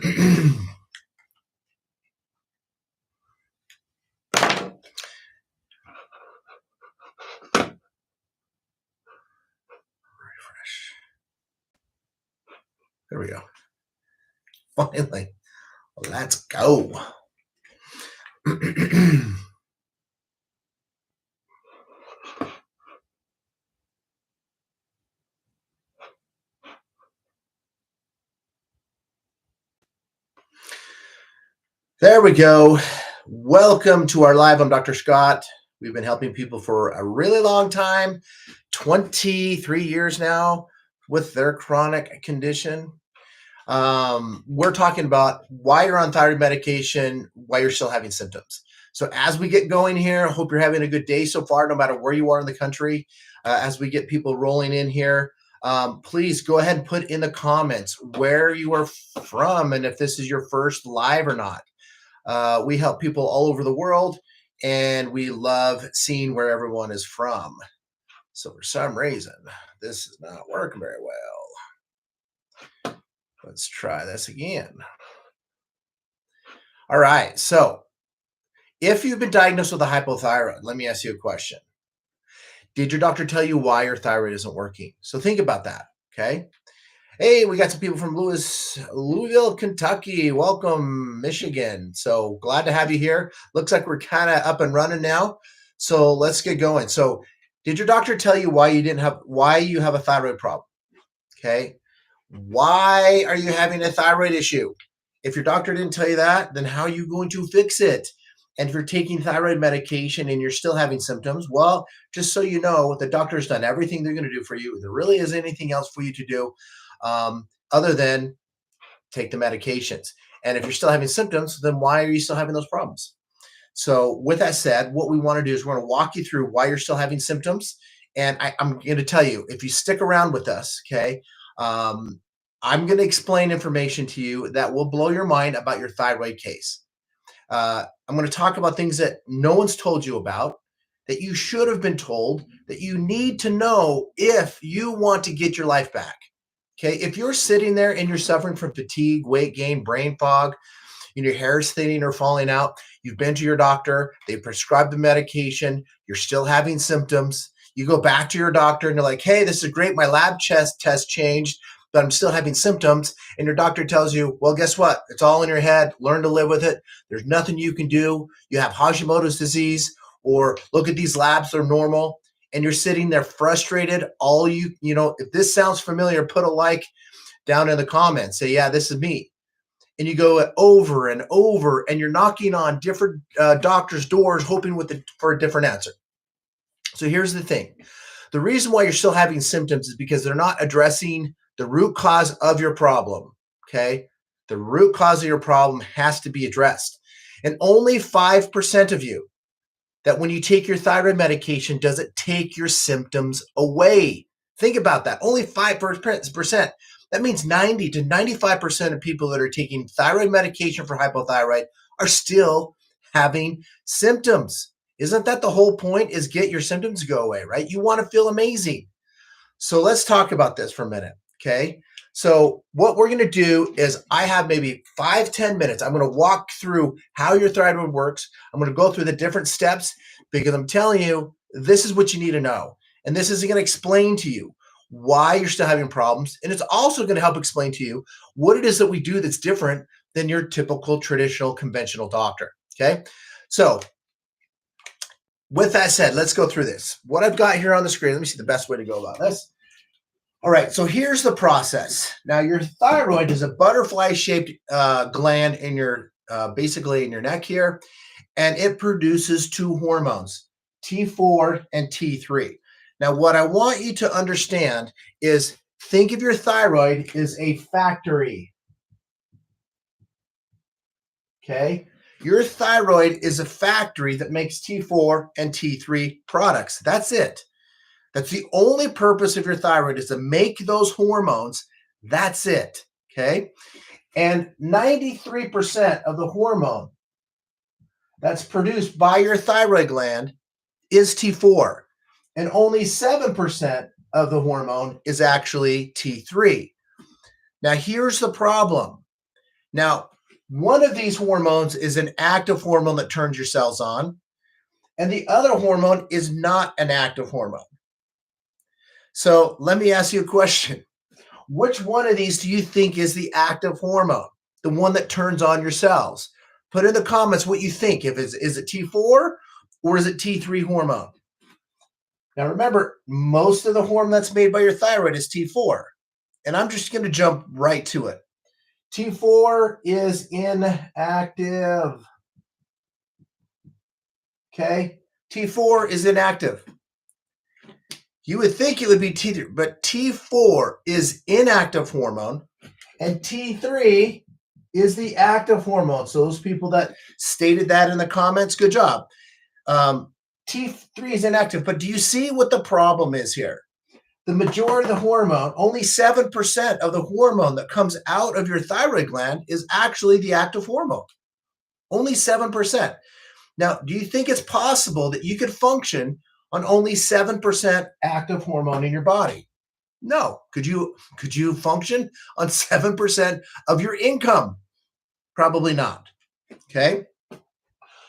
There we go. Finally, let's go. There we go. Welcome to our live. I'm Dr. Scott. We've been helping people for a really long time, 23 years now, with their chronic condition. We're talking about why you're on thyroid medication, why you're still having symptoms. So as we get going here, I hope you're having a good day so far, no matter where you are in the country. As we get people rolling in here, please go ahead and put in the comments where you are from and if this is your first live or not. We help people all over the world, and we love seeing where everyone is from. So for some reason, this is not working very well. Let's try this again. All right. So if you've been diagnosed with a hypothyroid, let me ask you a question. Did your doctor tell you why your thyroid isn't working? So think about that. Okay. Hey, we got some people from Louisville, Kentucky. Welcome, Michigan. So glad to have you here. Looks like we're kind of up and running now. So let's get going. So did your doctor tell you why you have a thyroid problem? Okay. Why are you having a thyroid issue? If your doctor didn't tell you that, then how are you going to fix it? And if you're taking thyroid medication and you're still having symptoms, well, just so you know, the doctor's done everything they're going to do for you. There really isn't anything else for you to do other than take the medications. And if you're still having symptoms, then why are you still having those problems? So with that said, what we want to do is we're going to walk you through why you're still having symptoms. And I'm going to tell you, if you stick around with us, okay, I'm going to explain information to you that will blow your mind about your thyroid case. I'm going to talk about things that no one's told you about, that you should have been told, that you need to know if you want to get your life back. Okay, if you're sitting there and you're suffering from fatigue, weight gain, brain fog, and your hair is thinning or falling out, you've been to your doctor, they prescribed the medication, you're still having symptoms, you go back to your doctor and you're like, hey, this is great, my lab test changed, but I'm still having symptoms. And your doctor tells you, well, guess what? It's all in your head. Learn to live with it. There's nothing you can do. You have Hashimoto's disease, or look at these labs, they're normal. And you're sitting there frustrated. If this sounds familiar, put a like down in the comments. Say, yeah, this is me. And you go over and over, and you're knocking on different doctors' doors, hoping for a different answer. So here's the thing. The reason why you're still having symptoms is because they're not addressing the root cause of your problem, okay? The root cause of your problem has to be addressed. And only 5% of you, that when you take your thyroid medication, does it take your symptoms away. Think about that. Only 5%. That means 90 to 95% of people that are taking thyroid medication for hypothyroid are still having symptoms. Isn't that the whole point, is get your symptoms to go away, right? You want to feel amazing. So let's talk about this for a minute, okay? So what we're going to do is I have maybe 5-10 minutes. I'm going to walk through how your thyroid works. I'm going to go through the different steps because I'm telling you, this is what you need to know. And this is going to explain to you why you're still having problems. And it's also going to help explain to you what it is that we do that's different than your typical traditional conventional doctor, okay? So with that said, let's go through this. What I've got here on the screen, let me see the best way to go about this. All right, so here's the process. Now, your thyroid is a butterfly-shaped gland in your, basically in your neck here, and it produces two hormones, T4 and T3. Now, what I want you to understand is think of your thyroid as a factory, okay? Your thyroid is a factory that makes T4 and T3 products. That's it. That's the only purpose of your thyroid, is to make those hormones. That's it, okay? And 93% of the hormone that's produced by your thyroid gland is T4. And only 7% of the hormone is actually T3. Now, here's the problem. Now, one of these hormones is an active hormone that turns your cells on, and the other hormone is not an active hormone. So let me ask you a question. Which one of these do you think is the active hormone, the one that turns on your cells? Put in the comments what you think. Is it T4 or is it T3 hormone? Now remember, most of the hormone that's made by your thyroid is T4. And I'm just going to jump right to it. T4 is inactive. Okay? T4 is inactive. You would think it would be T3, but T4 is inactive hormone, and T3 is the active hormone. So those people that stated that in the comments, good job. T3 is inactive, but do you see what the problem is here? The majority of the hormone, only 7% of the hormone that comes out of your thyroid gland is actually the active hormone. Only 7%. Now, do you think it's possible that you could function on only 7% active hormone in your body? No. Could you function on 7% of your income? Probably not. Okay?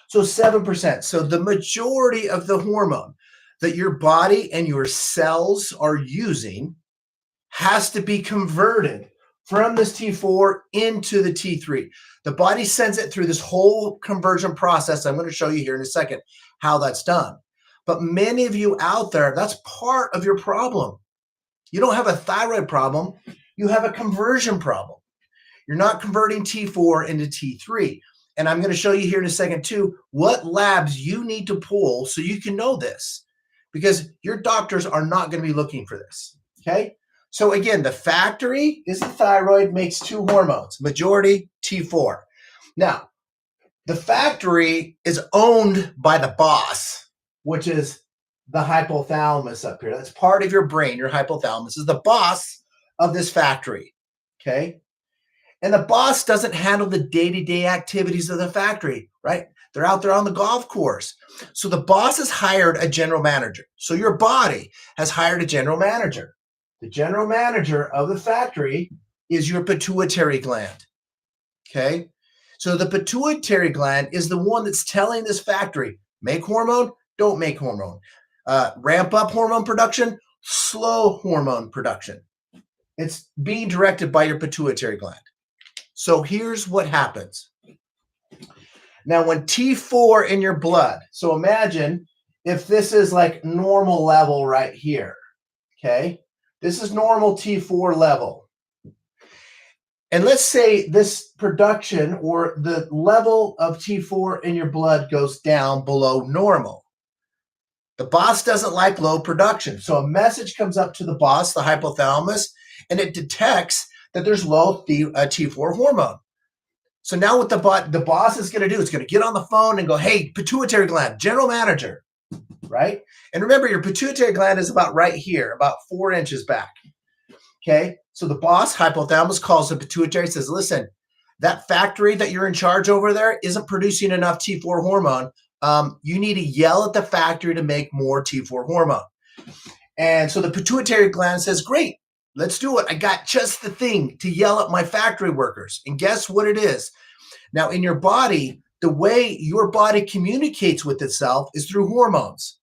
So 7%. So the majority of the hormone that your body and your cells are using has to be converted from this T4 into the T3. The body sends it through this whole conversion process. I'm going to show you here in a second how that's done. But many of you out there, that's part of your problem. You don't have a thyroid problem. You have a conversion problem. You're not converting T4 into T3. And I'm going to show you here in a second too what labs you need to pull so you can know this, because your doctors are not going to be looking for this. Okay? So again, the factory is the thyroid, makes two hormones, majority T4. Now, the factory is owned by the boss, which is the hypothalamus up here. That's part of your brain. Your hypothalamus is the boss of this factory. Okay? And the boss doesn't handle the day-to-day activities of the factory, right? They're out there on the golf course. So the boss has hired a general manager. So your body has hired a general manager. The general manager of the factory is your pituitary gland. Okay? So the pituitary gland is the one that's telling this factory, make hormone, don't make hormone. Ramp up hormone production, slow hormone production. It's being directed by your pituitary gland. So here's what happens. Now, when T4 in your blood, so imagine if this is like normal level right here, okay? This is normal T4 level. And let's say this production or the level of T4 in your blood goes down below normal. The boss doesn't like low production. So a message comes up to the boss, the hypothalamus, and it detects that there's low T4 hormone. So now what the boss is going to do is going to get on the phone and go, hey, pituitary gland, general manager, right? And remember, your pituitary gland is about right here, about 4 inches back. Okay, so the boss, hypothalamus, calls the pituitary and says, listen, that factory that you're in charge over there isn't producing enough T4 hormone. You need to yell at the factory to make more T4 hormone. And so the pituitary gland says, great, let's do it. I got just the thing to yell at my factory workers. And guess what it is? Now, in your body, the way your body communicates with itself is through hormones.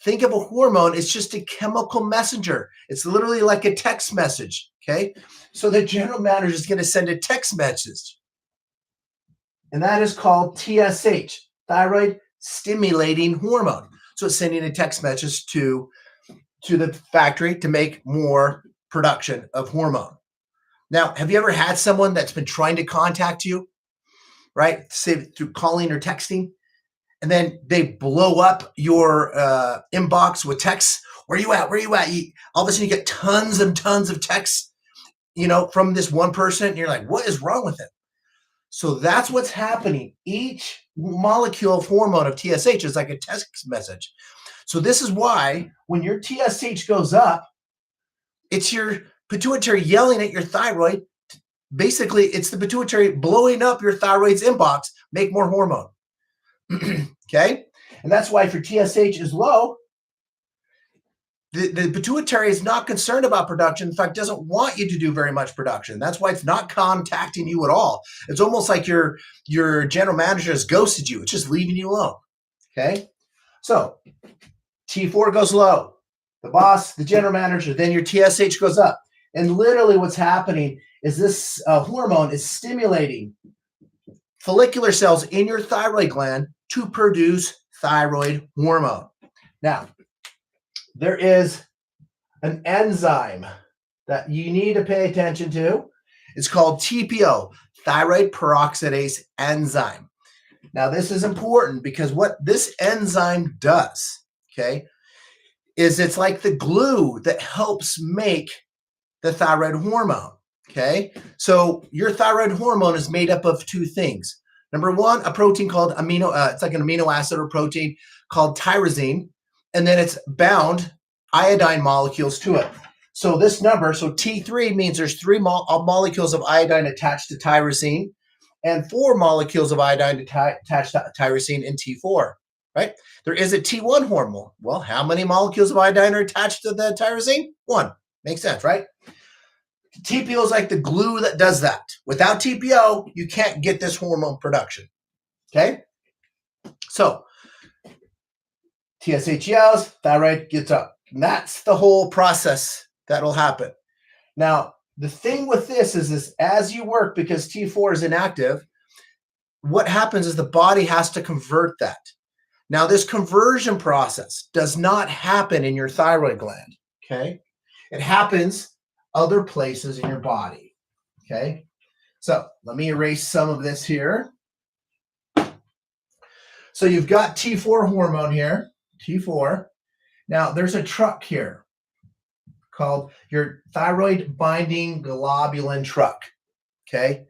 Think of a hormone, it's just a chemical messenger. It's literally like a text message, okay? So the general manager is going to send a text message. And that is called TSH, thyroid stimulating hormone. So it's sending a text message to the factory to make more production of hormone. Now, have you ever had someone that's been trying to contact you, right? Say through calling or texting, and then they blow up your inbox with texts. Where you at? Where you at? All of a sudden you get tons and tons of texts, from this one person, and you're like, what is wrong with it? So that's what's happening. Each molecule of hormone of TSH is like a text message. So this is why when your TSH goes up, it's your pituitary yelling at your thyroid. Basically, it's the pituitary blowing up your thyroid's inbox, make more hormone. Okay? And that's why if your TSH is low, the pituitary is not concerned about production. In fact, doesn't want you to do very much production. That's why it's not contacting you at all. It's almost like your general manager has ghosted you. It's just leaving you alone. Okay? So T4 goes low. The boss, the general manager, then your TSH goes up. And literally what's happening is this hormone is stimulating follicular cells in your thyroid gland to produce thyroid hormone. Now, there is an enzyme that you need to pay attention to. It's called TPO, thyroid peroxidase enzyme. Now, this is important because what this enzyme does, okay, is it's like the glue that helps make the thyroid hormone, okay? So your thyroid hormone is made up of two things. Number one, a protein called it's like an amino acid or protein called tyrosine, and then it's bound iodine molecules to it. So this number, so T3 means there's 3 molecules of iodine attached to tyrosine and 4 molecules of iodine attached to tyrosine in T4, right? There is a T1 hormone. Well, how many molecules of iodine are attached to the tyrosine? 1. Makes sense, right? TPO is like the glue that does that. Without TPO, you can't get this hormone production, okay? So TSH yells, thyroid gets up. And that's the whole process that will happen. Now, the thing with this is as you work, because T4 is inactive, what happens is the body has to convert that. Now, this conversion process does not happen in your thyroid gland, okay? It happens other places in your body, okay? So let me erase some of this here. So you've got T4 hormone here, T4. Now, there's a truck here called your thyroid binding globulin truck, okay?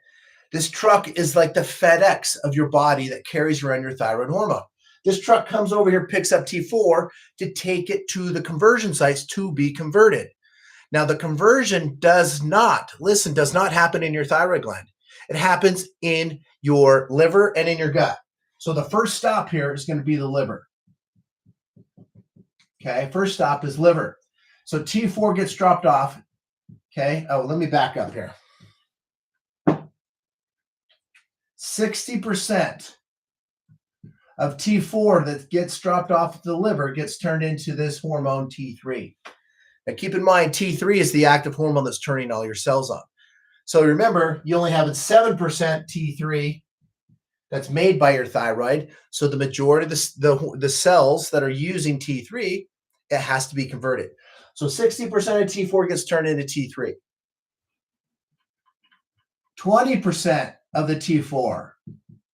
This truck is like the FedEx of your body that carries around your thyroid hormone. This truck comes over here, picks up T4 to take it to the conversion sites to be converted. Now, the conversion does not happen in your thyroid gland. It happens in your liver and in your gut. So the first stop here is going to be the liver. Okay, first stop is liver. So T4 gets dropped off. Okay, oh, let me back up here. 60% of T4 that gets dropped off the liver gets turned into this hormone T3. Now keep in mind, T3 is the active hormone that's turning all your cells on. So remember, you only have 7% T3 that's made by your thyroid. So the majority of the cells that are using T3, it has to be converted. So 60% of T4 gets turned into T3. 20% of the T4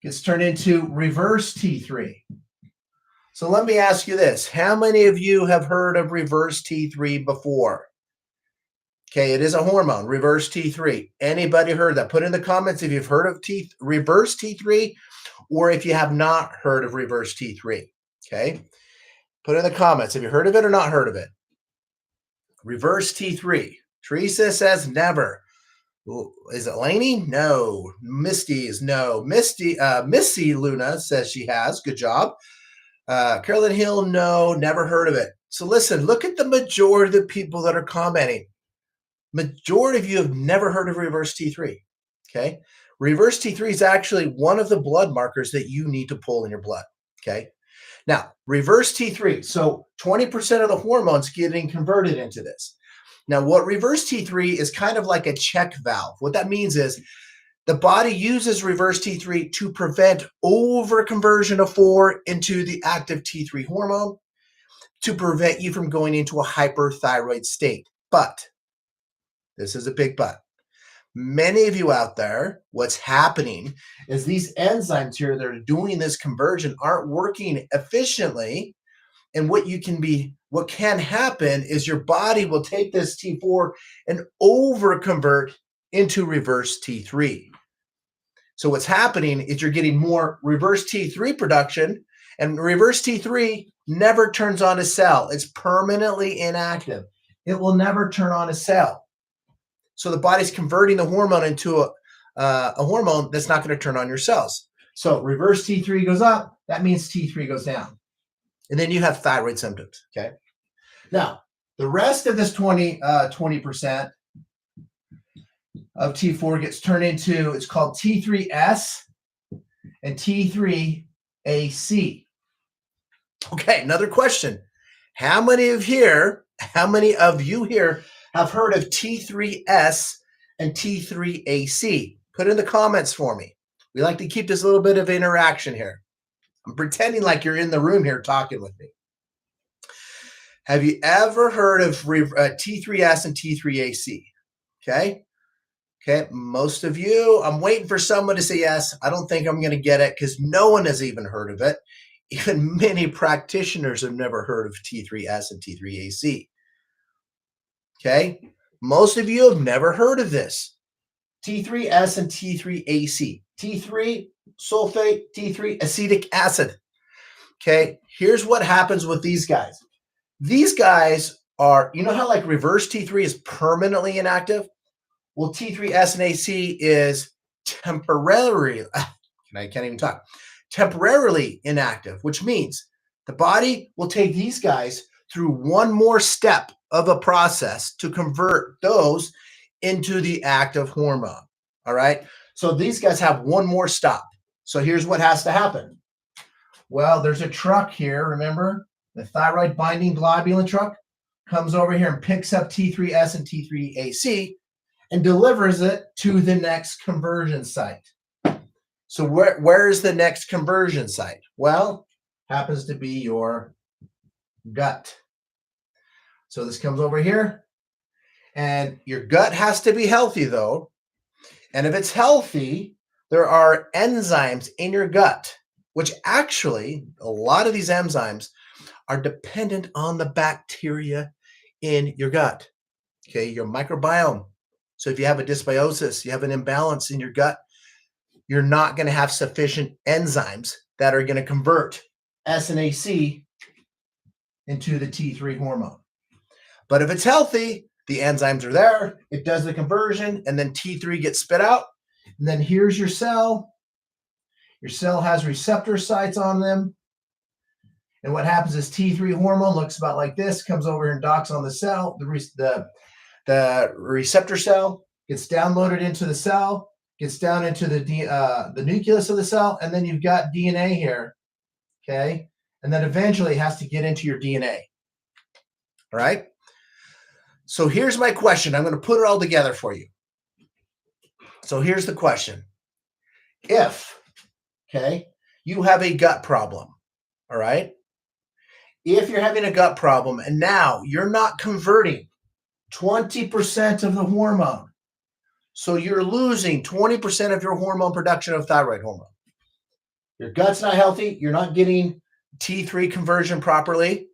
gets turned into reverse T3. So let me ask you this. How many of you have heard of reverse T3 before? Okay, it is a hormone, reverse T3. Anybody heard that? Put in the comments if you've heard of reverse T3 or if you have not heard of reverse T3. Okay, put in the comments. Have you heard of it or not heard of it? Reverse T3. Teresa says never. Is it Lainey? No. Misty is no. Missy Luna says she has. Good job. Carolyn Hill, no, never heard of it. So listen, look at the majority of the people that are commenting. Majority of you have never heard of reverse T3, okay? Reverse T3 is actually one of the blood markers that you need to pull in your blood, okay? Now, reverse T3, so 20% of the hormones getting converted into this. Now, what reverse T3 is kind of like a check valve. What that means is the body uses reverse T3 to prevent overconversion of 4 into the active T3 hormone to prevent you from going into a hyperthyroid state. But, this is a big but, many of you out there, what's happening is these enzymes here that are doing this conversion aren't working efficiently. And what can happen is your body will take this T4 and overconvert into reverse T3. So what's happening is you're getting more reverse T3 production, and reverse T3 never turns on a cell. It's permanently inactive. It will never turn on a cell. So the body's converting the hormone into a hormone that's not going to turn on your cells. So reverse T3 goes up, that means T3 goes down. And then you have thyroid symptoms, okay? Now, The rest of this 20% of T4 gets turned into, it's called T3S and T3AC. Okay, another question. How many of you here have heard of T3S and T3AC? Put in the comments for me. We like to keep this little bit of interaction here. I'm pretending like you're in the room here talking with me. Have you ever heard of T3S and T3AC? Okay. Okay, most of you, I'm waiting for someone to say yes. I don't think I'm going to get it because no one has even heard of it. Even many practitioners have never heard of T3S and T3AC. Okay, most of you have never heard of this. T3S and T3AC. T3 sulfate, T3 acetic acid. Okay, here's what happens with these guys. These guys are, you know how like reverse T3 is permanently inactive? Well, T3S and AC is temporarily, I can't even talk, temporarily inactive, which means the body will take these guys through one more step of a process to convert those into the active hormone. All right. So these guys have one more stop. So here's what has to happen. Well, there's a truck here. Remember the thyroid binding globulin truck comes over here and picks up T3S and T3AC and delivers it to the next conversion site. So where is the next conversion site? Well, happens to be your gut. So this comes over here, and your gut has to be healthy though. And if it's healthy, there are enzymes in your gut, which actually, a lot of these enzymes are dependent on the bacteria in your gut, okay, your microbiome. So if you have a dysbiosis, you have an imbalance in your gut, you're not going to have sufficient enzymes that are going to convert S and AC into the T3 hormone. But if it's healthy, the enzymes are there, it does the conversion, and then T3 gets spit out. And then here's your cell. Your cell has receptor sites on them. And what happens is T3 hormone looks about like this, comes over and docks on the cell. The receptor cell gets downloaded into the cell, gets down into the nucleus of the cell, and then you've got DNA here, okay? And then eventually it has to get into your DNA, all right? So here's my question. I'm going to put it all together for you. So here's the question. If, okay, you have a gut problem, all right? If you're having a gut problem and now you're not converting 20% of the hormone, so you're losing 20% of your hormone production of thyroid hormone. Your gut's not healthy. You're not getting T3 conversion properly.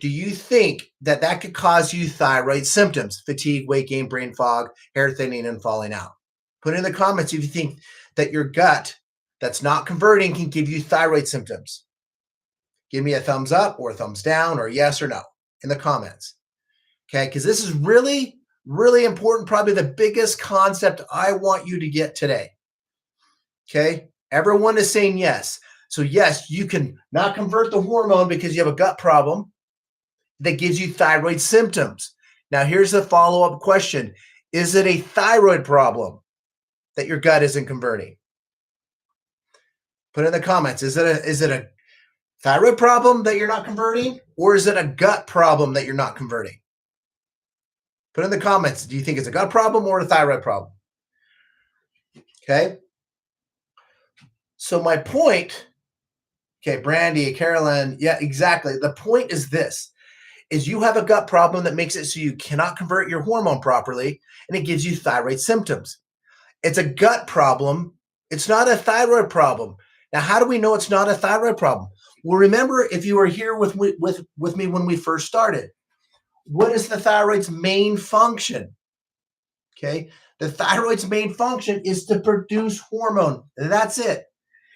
Do you think that that could cause you thyroid symptoms, fatigue, weight gain, brain fog, hair thinning, and falling out? Put in the comments if you think that your gut that's not converting can give you thyroid symptoms. Give me a thumbs up or a thumbs down or yes or no in the comments. Okay, because this is really, really important, probably the biggest concept I want you to get today. Okay, everyone is saying yes. So yes, you can not convert the hormone because you have a gut problem that gives you thyroid symptoms. Now here's the follow-up question. Is it a thyroid problem that your gut isn't converting? Put in the comments. Is it a thyroid problem that you're not converting, or is it a gut problem that you're not converting? Put in the comments. Do you think it's a gut problem or a thyroid problem? Okay. So my point, okay, Brandy, Carolyn, yeah, exactly. The point is this, is you have a gut problem that makes it so you cannot convert your hormone properly, and it gives you thyroid symptoms. It's a gut problem. It's not a thyroid problem. Now, how do we know it's not a thyroid problem? Well, remember, if you were here with me when we first started, what is the thyroid's main function? Okay, the thyroid's main function is to produce hormone. That's it.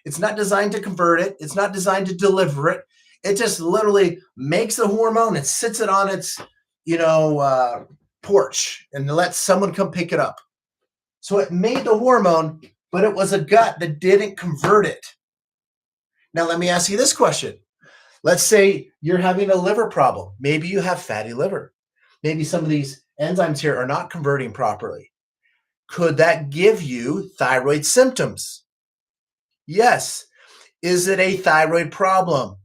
It's not designed to convert it. It's not designed to deliver it. It just literally makes the hormone and sits it on its, porch and lets someone come pick it up. So it made the hormone, but it was a gut that didn't convert it. Now, let me ask you this question. Let's say you're having a liver problem. Maybe you have fatty liver. maybe some of these enzymes here are not converting properly. Could that give you thyroid symptoms? Yes. Is it a thyroid problem?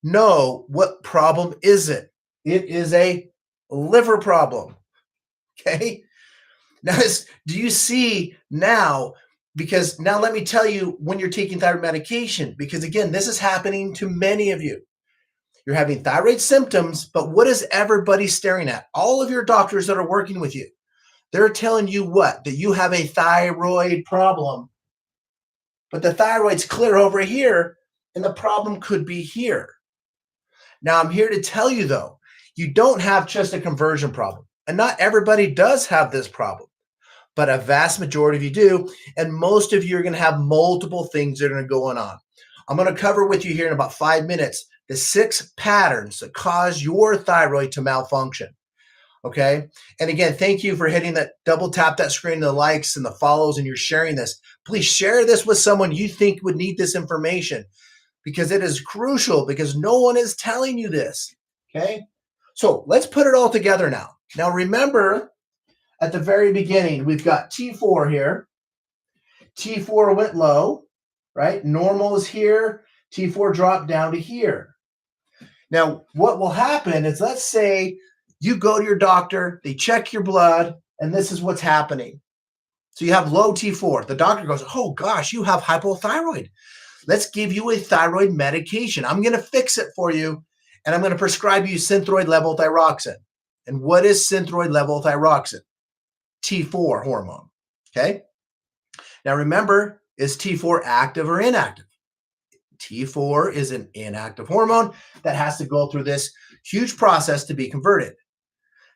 No. What problem is it? It is a liver problem. Okay. Now, do you see now? Because now let me tell you when you're taking thyroid medication, because again, this is happening to many of you. You're having thyroid symptoms, but what is everybody staring at? All of your doctors that are working with you, they're telling you what? That you have a thyroid problem. But the thyroid's clear over here, and the problem could be here. Now, I'm here to tell you, though, you don't have just a conversion problem. And not everybody does have this problem, but a vast majority of you do. And most of you are going to have multiple things that are going on. I'm going to cover with you here in about 5 minutes the 6 patterns that cause your thyroid to malfunction. Okay. And again, thank you for hitting that, double tap that screen, the likes and the follows, and you're sharing this. Please share this with someone you think would need this information, because it is crucial, because no one is telling you this. Okay. So let's put it all together now. Now, remember at the very beginning, we've got T4 here. T4 went low, right? Normal is here. T4 dropped down to here. Now, what will happen is, let's say you go to your doctor, they check your blood, and this is what's happening. So you have low T4. The doctor goes, oh gosh, you have hypothyroid. Let's give you a thyroid medication. I'm going to fix it for you, and I'm going to prescribe you synthroid levothyroxine. And what is synthroid levothyroxine? T4 hormone. Okay. Now remember, is T4 active or inactive? T4 is an inactive hormone that has to go through this huge process to be converted.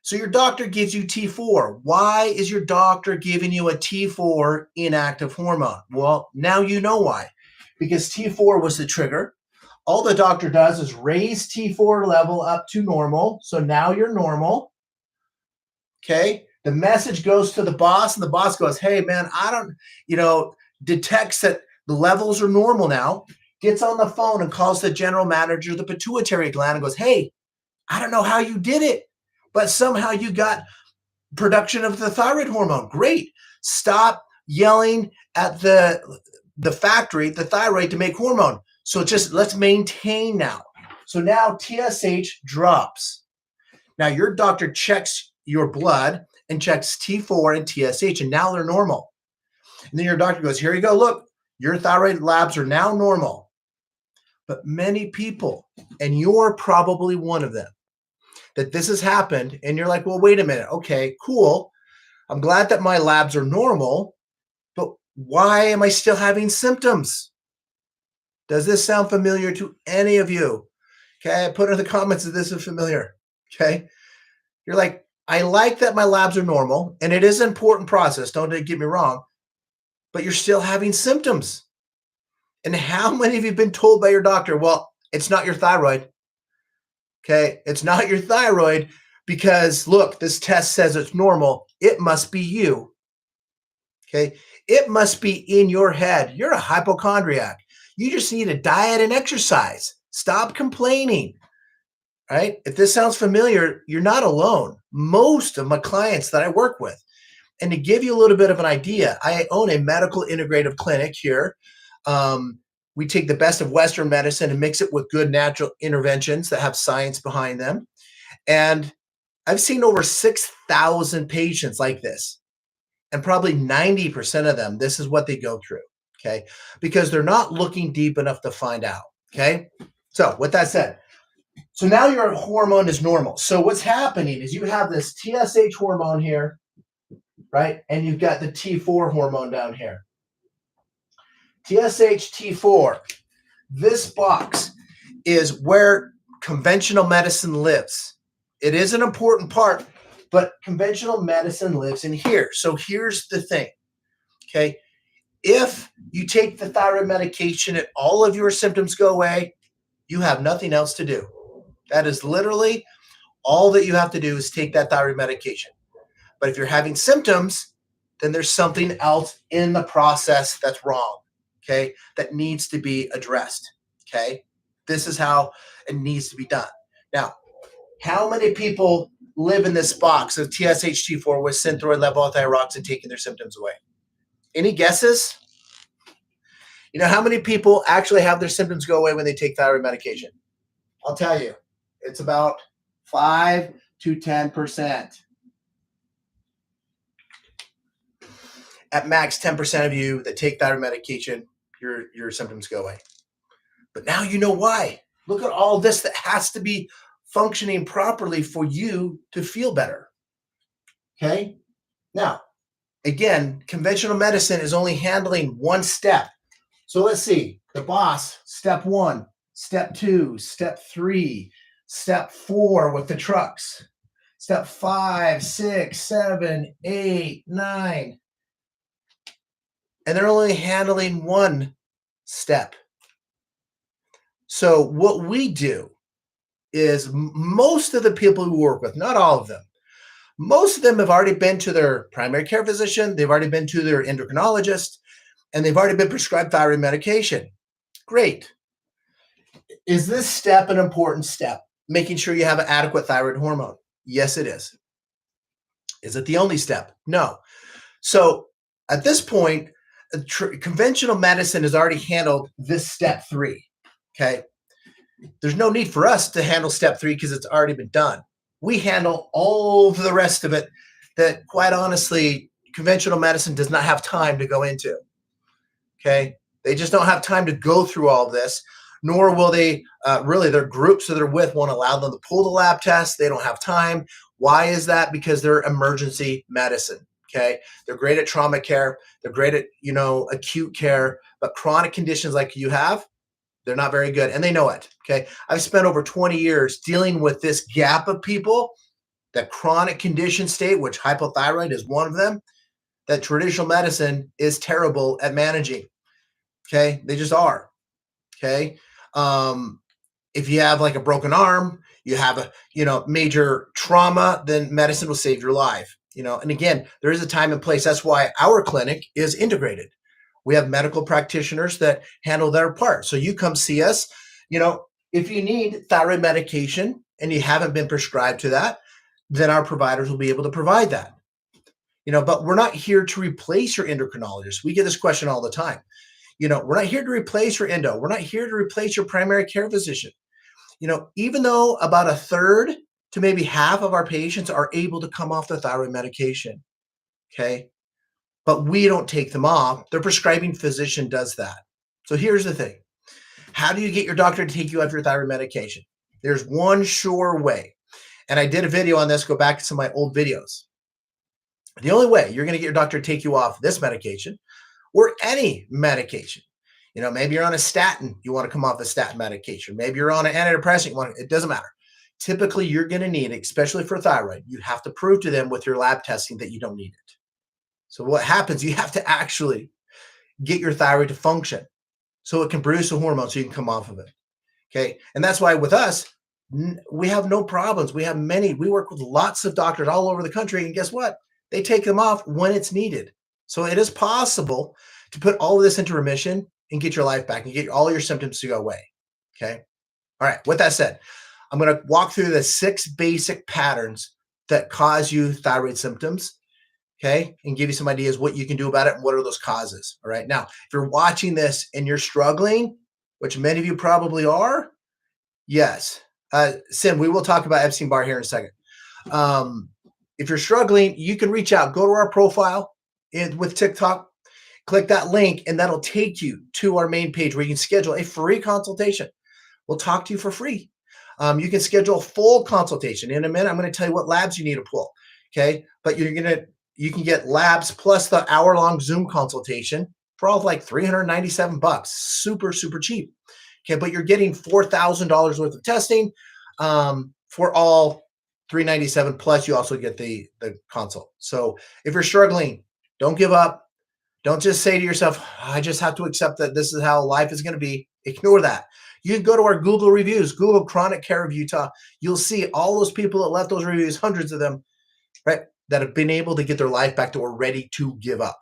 So your doctor gives you T4. Why is your doctor giving you a T4 inactive hormone? Well, now you know why. Because T4 was the trigger. All the doctor does is raise T4 level up to normal. So now you're normal. Okay. The message goes to the boss, and the boss goes, hey, man, I don't, detects that the levels are normal now, gets on the phone and calls the general manager of the pituitary gland and goes, hey, I don't know how you did it, but somehow you got production of the thyroid hormone. Great. Stop yelling at the factory, the thyroid, to make hormone. So just let's maintain now. So now TSH drops. Now your doctor checks your blood and checks T4 and TSH, and now they're normal. And then your doctor goes, here you go, look, your thyroid labs are now normal. But many people, and you're probably one of them, that this has happened, and you're like, well, wait a minute. Okay, cool. I'm glad that my labs are normal, but why am I still having symptoms? Does this sound familiar to any of you? Okay, put in the comments if this is familiar. Okay, you're like, I like that my labs are normal, and it is an important process, don't get me wrong, but you're still having symptoms. And how many of you have been told by your doctor, well, it's not your thyroid? Okay, it's not your thyroid because, look, this test says it's normal. It must be you. Okay, it must be in your head. You're a hypochondriac. You just need a diet and exercise. Stop complaining. Right? If this sounds familiar, you're not alone. Most of my clients that I work with, and to give you a little bit of an idea, I own a medical integrative clinic here. We take the best of Western medicine and mix it with good natural interventions that have science behind them. And I've seen over 6,000 patients like this. And probably 90% of them, this is what they go through. Okay. Because they're not looking deep enough to find out. Okay. So with that said, so now your hormone is normal. So what's happening is you have this TSH hormone here, right? And you've got the T4 hormone down here. TSH, T4. This box is where conventional medicine lives. It is an important part, but conventional medicine lives in here. So here's the thing, okay? If you take the thyroid medication and all of your symptoms go away, you have nothing else to do. That is literally all that you have to do is take that thyroid medication. But if you're having symptoms, then there's something else in the process that's wrong, okay, that needs to be addressed, okay? This is how it needs to be done. Now, How many people live in this box of TSH4 with synthroid levothyroxine taking their symptoms away? Any guesses? You know how many people actually have their symptoms go away when they take thyroid medication? I'll tell you, it's about 5 to 10%. At max, 10% of you that take thyroid medication, your symptoms go away. But now you know why. Look at all this that has to be functioning properly for you to feel better. Okay? Now, again, conventional medicine is only handling one step. So let's see. The boss, step 1, step 2, step 3, step 4 with the trucks, step 5, 6, 7, 8, 9. And they're only handling one step. So what we do is most of the people who work with, not all of them, most of them have already been to their primary care physician, they've already been to their endocrinologist, and they've already been prescribed thyroid medication. Great. Is this step an important step? Making sure you have an adequate thyroid hormone? Yes, it is. Is it the only step? No. So at this point, conventional medicine has already handled this step 3. Okay. There's no need for us to handle step 3 because it's already been done. We handle all of the rest of it that, quite honestly, conventional medicine does not have time to go into. Okay. They just don't have time to go through all of this, nor will they really, their groups that they're with won't allow them to pull the lab tests. They don't have time. Why is that? Because they're emergency medicine. Okay. They're great at trauma care. They're great at, acute care, but chronic conditions like you have, they're not very good, and they know it. Okay. I've spent over 20 years dealing with this gap of people, that chronic condition state, which hypothyroid is one of them, that traditional medicine is terrible at managing. Okay. They just are. Okay. If you have like a broken arm, you have a, major trauma, then medicine will save your life. And again, there is a time and place. That's why our clinic is integrated. We have medical practitioners that handle their part. So you come see us, if you need thyroid medication and you haven't been prescribed to that, then our providers will be able to provide that. But we're not here to replace your endocrinologist. We get this question all the time. We're not here to replace your endo. We're not here to replace your primary care physician. Even though about a third to maybe half of our patients are able to come off the thyroid medication, okay? But we don't take them off. Their prescribing physician does that. So here's the thing. How do you get your doctor to take you off your thyroid medication? There's one sure way. And I did a video on this. Go back to some of my old videos. The only way you're going to get your doctor to take you off this medication or any medication, maybe you're on a statin, you want to come off the statin medication. Maybe you're on an antidepressant, it doesn't matter. Typically, you're going to need, especially for thyroid, you have to prove to them with your lab testing that you don't need it. So what happens, you have to actually get your thyroid to function so it can produce a hormone so you can come off of it. Okay. And that's why with us, we have no problems. We work with lots of doctors all over the country. And guess what? They take them off when it's needed. So it is possible to put all of this into remission and get your life back and get all your symptoms to go away. Okay. All right. With that said, I'm going to walk through the 6 basic patterns that cause you thyroid symptoms. Okay. And give you some ideas what you can do about it and what are those causes. All right. Now, if you're watching this and you're struggling, which many of you probably are, yes. Sim, we will talk about Epstein-Barr here in a second. If you're struggling, you can reach out, go to our profile with TikTok, click that link, and that'll take you to our main page where you can schedule a free consultation. We'll talk to you for free. You can schedule a full consultation. In a minute, I'm going to tell you what labs you need to pull. Okay. But you can get labs plus the hour-long Zoom consultation for all of like $397. Super, super cheap. Okay. But you're getting $4,000 worth of testing for all $397, plus you also get the consult. So if you're struggling, don't give up. Don't just say to yourself, I just have to accept that this is how life is going to be. Ignore that. You can go to our Google reviews, Google Chronic Care of Utah. You'll see all those people that left those reviews, hundreds of them, right, that have been able to get their life back to or ready to give up.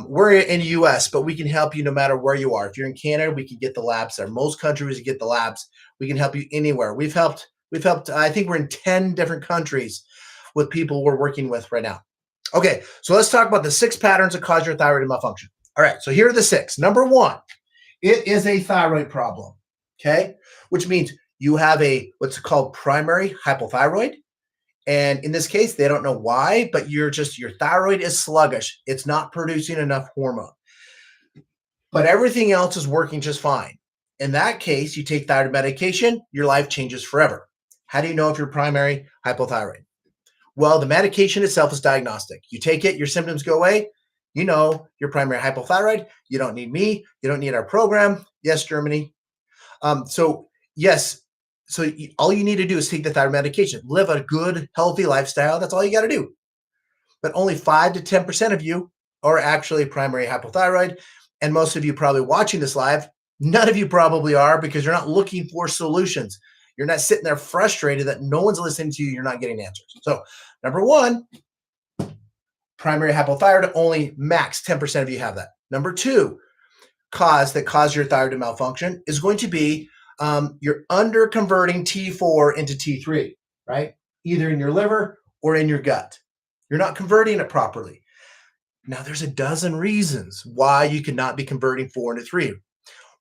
We're in the US, but we can help you no matter where you are. If you're in Canada, we can get the labs there. Most countries, you get the labs. We can help you anywhere. We've helped We've helped, I think we're in 10 different countries with people we're working with right now. Okay, so let's talk about the 6 patterns that cause your thyroid to malfunction. All right, so here are the 6. Number 1, it is a thyroid problem, okay? Which means you have a what's called primary hypothyroid. And in this case, they don't know why, but your thyroid is sluggish. It's not producing enough hormone. But everything else is working just fine. In that case, you take thyroid medication, your life changes forever. How do you know if you're primary hypothyroid? Well, the medication itself is diagnostic. You take it, your symptoms go away. You know you're primary hypothyroid. You don't need me. You don't need our program. Yes, Germany. So yes, so all you need to do is take the thyroid medication. Live a good, healthy lifestyle. That's all you got to do. But only 5 to 10% of you are actually primary hypothyroid. And most of you probably watching this live, none of you probably are because you're not looking for solutions. You're not sitting there frustrated that no one's listening to you. You're not getting answers. So number 1, primary hypothyroid, only max 10% of you have that. Number 2, cause your thyroid to malfunction is going to be you're under converting T4 into T3, right? Either in your liver or in your gut. You're not converting it properly. Now, there's a dozen reasons why you could not be converting 4 into 3.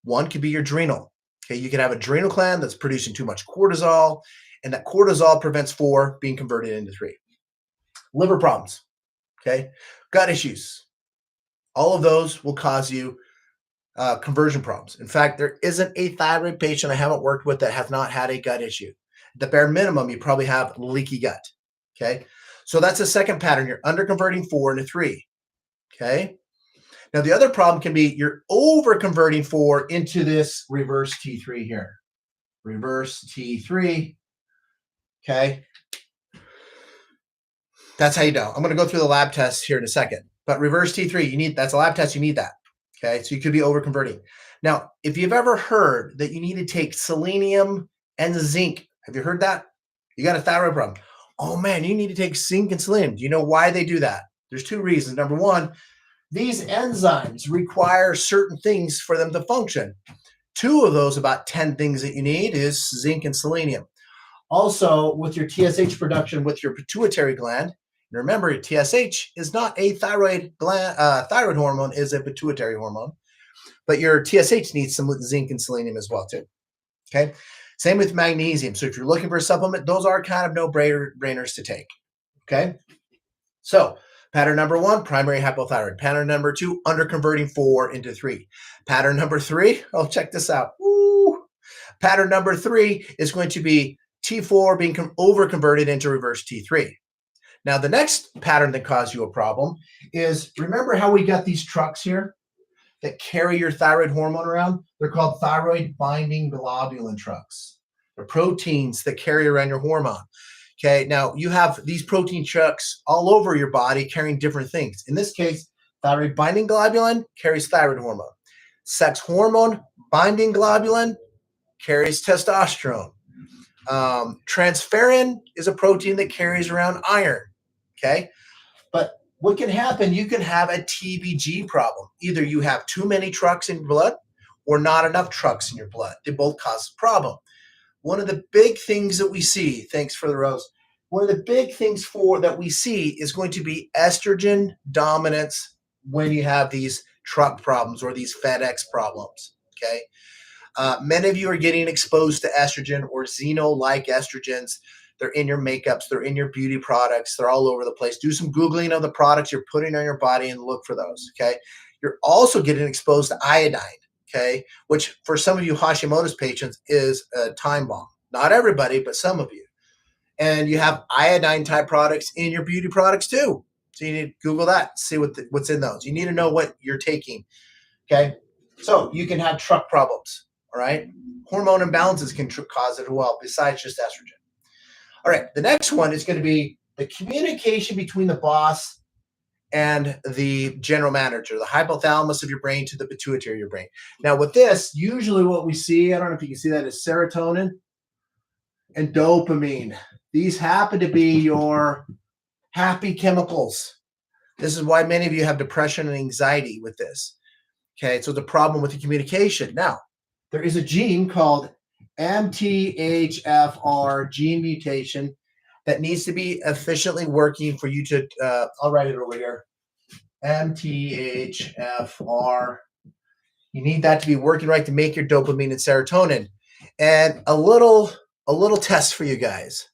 One could be your adrenal. Okay, you can have adrenal gland that's producing too much cortisol, and that cortisol prevents 4 being converted into 3. Liver problems, okay, gut issues. All of those will cause you conversion problems. In fact, there isn't a thyroid patient I haven't worked with that has not had a gut issue. At the bare minimum, you probably have leaky gut. Okay, so that's the second pattern. You're under converting 4 into 3. Okay. Now, the other problem can be you're over converting 4 into this reverse T3 here. Reverse T3. Okay. That's how you know. I'm going to go through the lab tests here in a second. But reverse T3, that's a lab test, you need that. Okay. So you could be over converting. Now, if you've ever heard that you need to take selenium and zinc, have you heard that? You got a thyroid problem. Oh man, you need to take zinc and selenium. Do you know why they do that? There's 2 reasons. Number 1, these enzymes require certain things for them to function. 2 of those, about 10 things that you need, is zinc and selenium. Also, with your TSH production with your pituitary gland, and remember, TSH is not a thyroid gland. Thyroid hormone is a pituitary hormone, but your TSH needs some zinc and selenium as well too. Okay, same with magnesium. So if you're looking for a supplement, those are kind of no-brainers to take. Okay, so pattern number 1, primary hypothyroid. Pattern number 2, under converting 4 into 3. Pattern number 3, oh, check this out. Woo. Pattern number 3 is going to be T4 being over converted into reverse T3. Now, the next pattern that caused you a problem is, remember how we got these trucks here that carry your thyroid hormone around? They're called thyroid binding globulin trucks. They're proteins that carry around your hormone. Okay, now you have these protein trucks all over your body carrying different things. In this case, thyroid binding globulin carries thyroid hormone. Sex hormone binding globulin carries testosterone. Transferrin is a protein that carries around iron. Okay, but what can happen, you can have a TBG problem. Either you have too many trucks in your blood or not enough trucks in your blood. They both cause a problem. One of the big things that we see, thanks for the rose, one of the big things that we see is going to be estrogen dominance when you have these truck problems or these FedEx problems, okay? Many of you are getting exposed to estrogen or xeno-like estrogens. They're in your makeups, they're in your beauty products, they're all over the place. Do some Googling of the products you're putting on your body and look for those, okay? You're also getting exposed to iodine, okay, which for some of you Hashimoto's patients is a time bomb. Not everybody, but some of you. And you have iodine type products in your beauty products too. So you need to Google that, see what's in those. You need to know what you're taking, okay? So you can have truck problems, all right? Hormone imbalances can cause it as well, besides just estrogen. All right, the next one is going to be the communication between the boss and the general manager, the hypothalamus of your brain to the pituitary of your brain. Now with this, usually what we see, I don't know if you can see that, is serotonin and dopamine. These happen to be your happy chemicals. This is why many of you have depression and anxiety with this. Okay, so it's a problem with the communication. Now, there is a gene called MTHFR gene mutation that needs to be efficiently working for you to, I'll write it over here. MTHFR. You need that to be working right to make your dopamine and serotonin. And a little test for you guys.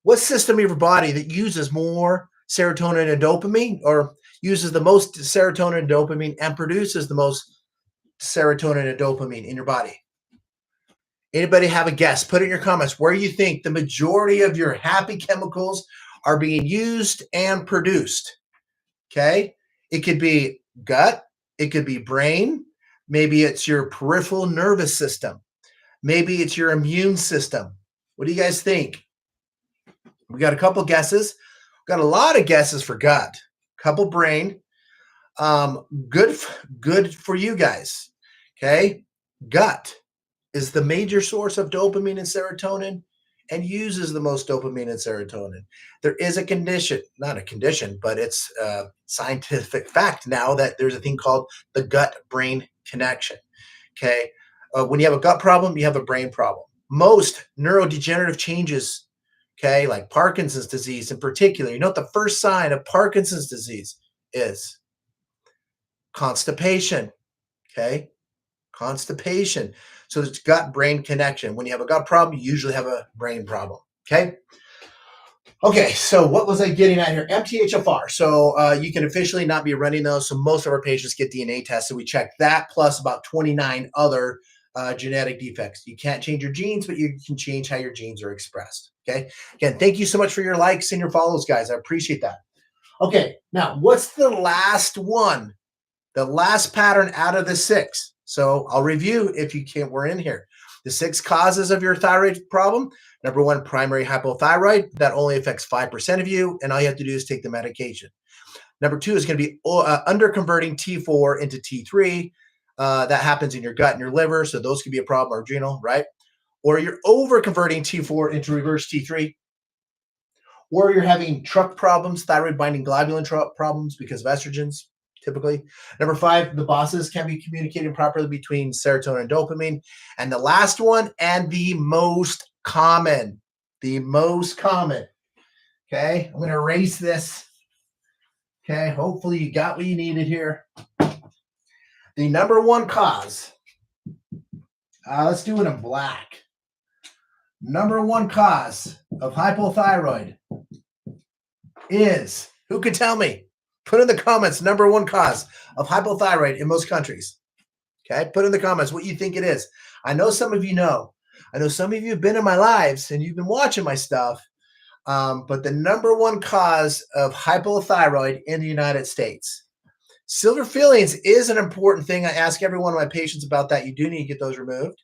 What system of your body that uses more serotonin and dopamine, or uses the most serotonin and dopamine and produces the most serotonin and dopamine in your body? Anybody have a guess? Put it in your comments where you think the majority of your happy chemicals are being used and produced. Okay? It could be gut, it could be brain, maybe it's your peripheral nervous system, maybe it's your immune system. What do you guys think? We got a couple guesses. Got a lot of guesses for gut, couple brain. Good for you guys. Okay, gut is the major source of dopamine and serotonin, and uses the most dopamine and serotonin. There is a condition, not a condition, but it's a scientific fact now that there's a thing called the gut-brain connection. Okay, when you have a gut problem, you have a brain problem. Most neurodegenerative changes, okay, like Parkinson's disease in particular, you know what the first sign of Parkinson's disease is? Constipation. Okay, constipation. So it's gut-brain connection. When you have a gut problem, you usually have a brain problem. Okay. Okay, so what was I getting at here? MTHFR. So you can officially not be running those. So most of our patients get DNA tests. So we check that plus about 29 other genetic defects. You can't change your genes, but you can change how your genes are expressed. Okay. Again, thank you so much for your likes and your follows, guys. I appreciate that. Okay, now what's the last one? The last pattern out of the 6. So I'll review if you can't, we're in here. The 6 causes of your thyroid problem. Number 1, primary hypothyroid. That only affects 5% of you, and all you have to do is take the medication. Number 2 is going to be underconverting T4 into T3. That happens in your gut and your liver, so those could be a problem, or adrenal, right? Or you're overconverting T4 into reverse T3. Or you're having TRK problems, thyroid binding globulin problems because of estrogens, typically. Number 5, the bosses can't be communicating properly between serotonin and dopamine. And the last one, and the most common, okay? I'm going to erase this. Okay, hopefully you got what you needed here. The number 1 cause, let's do it in black. Number 1 cause of hypothyroid is, who could tell me? Put in the comments, number 1 cause of hypothyroid in most countries. Okay, put in the comments what you think it is. I know some of you know. I know some of you have been in my lives and you've been watching my stuff. But the number 1 cause of hypothyroid in the United States. Silver fillings is an important thing. I ask every one of my patients about that. You do need to get those removed.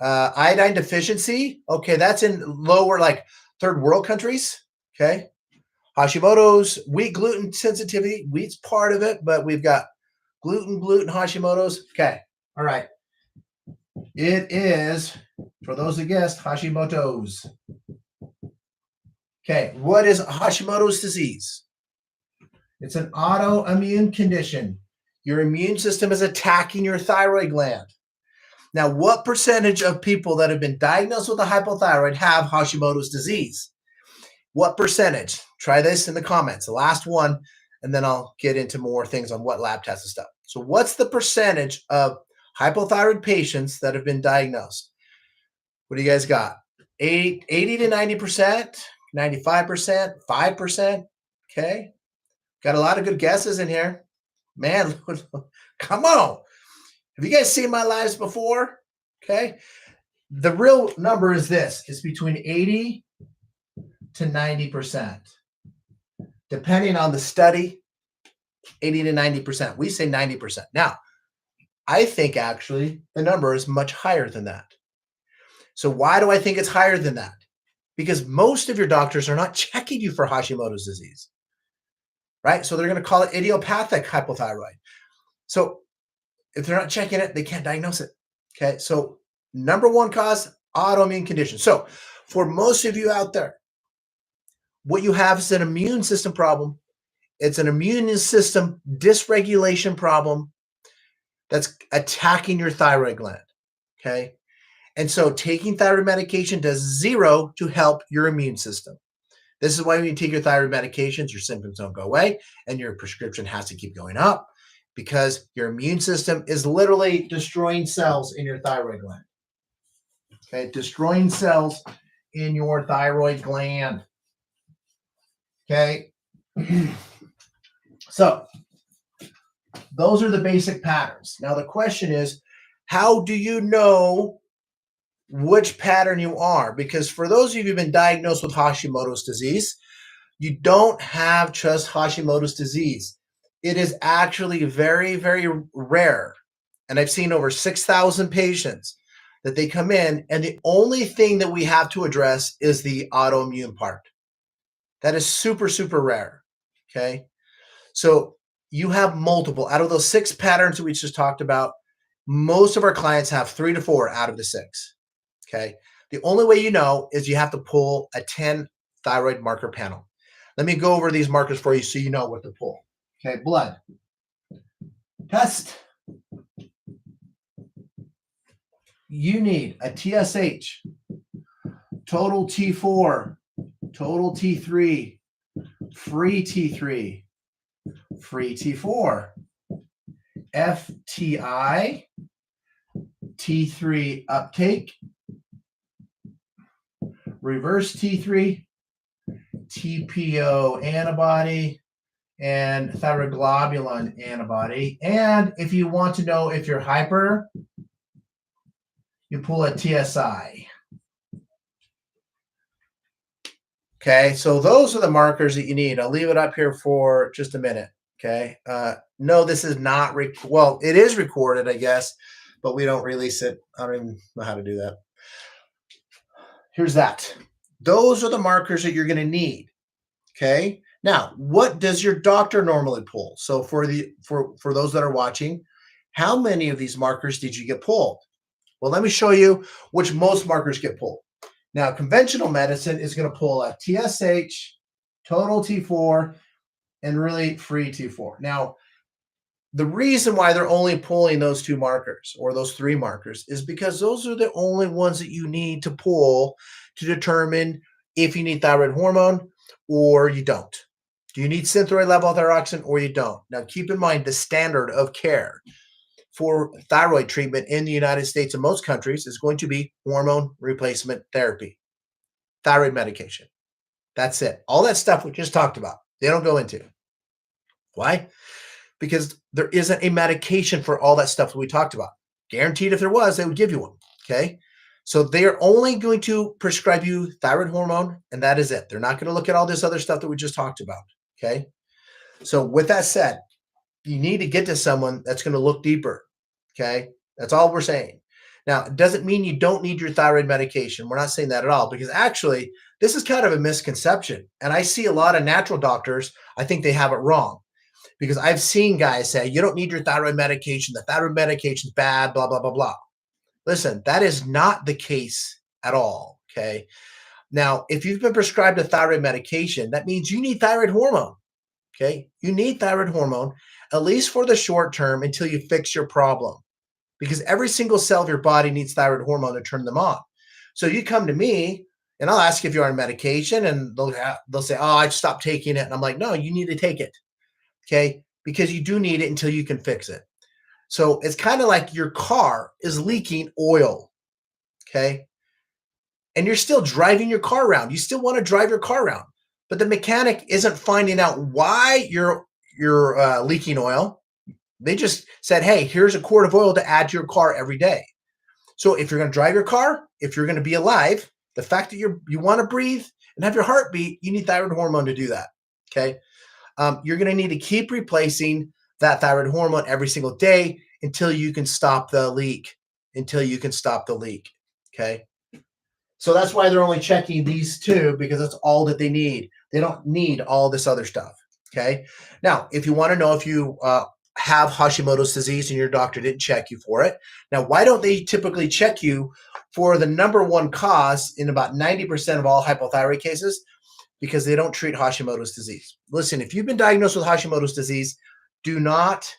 Iodine deficiency. Okay, that's in lower, like third world countries. Okay. Hashimoto's, wheat gluten sensitivity. Wheat's part of it, but we've got gluten, Hashimoto's. Okay. All right. It is, for those that guessed, Hashimoto's. Okay. What is Hashimoto's disease? It's an autoimmune condition. Your immune system is attacking your thyroid gland. Now, what percentage of people that have been diagnosed with a hypothyroid have Hashimoto's disease? What percentage? Try this in the comments, the last one, and then I'll get into more things on what lab tests and stuff. So what's the percentage of hypothyroid patients that have been diagnosed? What do you guys got? 80 to 90%, 95%, 5%? Okay. Got a lot of good guesses in here. Man, come on. Have you guys seen my lives before? Okay. The real number is this. It's between 80 to 90%. Depending on the study, 80 to 90%. We say 90%. Now, I think actually the number is much higher than that. So why do I think it's higher than that? Because most of your doctors are not checking you for Hashimoto's disease, right? So they're going to call it idiopathic hypothyroid. So if they're not checking it, they can't diagnose it. Okay. So number 1 cause, autoimmune condition. So for most of you out there, what you have is an immune system problem. It's an immune system dysregulation problem that's attacking your thyroid gland. Okay. And so taking thyroid medication does zero to help your immune system. This is why when you take your thyroid medications, your symptoms don't go away and your prescription has to keep going up because your immune system is literally destroying cells in your thyroid gland. Okay, destroying cells in your thyroid gland. Okay, so those are the basic patterns. Now, the question is, how do you know which pattern you are? Because for those of you who've been diagnosed with Hashimoto's disease, you don't have just Hashimoto's disease. It is actually very, very rare. And I've seen over 6,000 patients that they come in, and the only thing that we have to address is the autoimmune part. That is super, super rare. Okay. So you have multiple out of those 6 patterns that we just talked about. Most of our clients have 3 to 4 out of the 6. Okay. The only way you know is you have to pull a 10 thyroid marker panel. Let me go over these markers for you so you know what to pull. Okay. Blood test. You need a TSH, total T4, total T3, free T3, free T4, FTI, T3 uptake, reverse T3, TPO antibody, and thyroglobulin antibody. And if you want to know if you're hyper, you pull a TSI. Okay, so those are the markers that you need. I'll leave it up here for just a minute. Okay, no, this is not, well, it is recorded, I guess, but we don't release it. I don't even know how to do that. Here's that. Those are the markers that you're going to need. Okay, now what does your doctor normally pull? So for those that are watching, how many of these markers did you get pulled? Well, let me show you which most markers get pulled. Now, conventional medicine is going to pull a TSH, total T4, and really free T4. Now, the reason why they're only pulling those 2 markers or those 3 markers is because those are the only ones that you need to pull to determine if you need thyroid hormone or you don't. Do you need synthroid levothyroxine or you don't? Now, keep in mind the standard of care for thyroid treatment in the United States and most countries is going to be hormone replacement therapy, thyroid medication. That's it. All that stuff we just talked about, they don't go into. Why? Because there isn't a medication for all that stuff that we talked about. Guaranteed if there was, they would give you one. Okay. So they are only going to prescribe you thyroid hormone, and that is it. They're not going to look at all this other stuff that we just talked about. Okay. So with that said, you need to get to someone that's going to look deeper. Okay. That's all we're saying. Now, it doesn't mean you don't need your thyroid medication. We're not saying that at all, because actually, this is kind of a misconception. And I see a lot of natural doctors, I think they have it wrong, because I've seen guys say, you don't need your thyroid medication. The thyroid medication is bad, blah, blah, blah, blah. Listen, that is not the case at all. Okay. Now, if you've been prescribed a thyroid medication, that means you need thyroid hormone. Okay. You need thyroid hormone, at least for the short term, until you fix your problem, because every single cell of your body needs thyroid hormone to turn them on. So you come to me and I'll ask if you're on medication, and they'll say, oh, I stopped taking it. And I'm like, no, you need to take it. Okay. Because you do need it until you can fix it. So it's kind of like your car is leaking oil. Okay. And you're still driving your car around. You still want to drive your car around, but the mechanic isn't finding out why you're leaking oil. They just said, hey, here's a quart of oil to add to your car every day. So if you're going to drive your car, if you're going to be alive, the fact that you want to breathe and have your heart beat, you need thyroid hormone to do that. Okay. You're going to need to keep replacing that thyroid hormone every single day until you can stop the leak, Okay. So that's why they're only checking these 2, because that's all that they need. They don't need all this other stuff. Okay. Now, if you want to know if you have Hashimoto's disease and your doctor didn't check you for it, now, why don't they typically check you for the number 1 cause in about 90% of all hypothyroid cases? Because they don't treat Hashimoto's disease. Listen, if you've been diagnosed with Hashimoto's disease, do not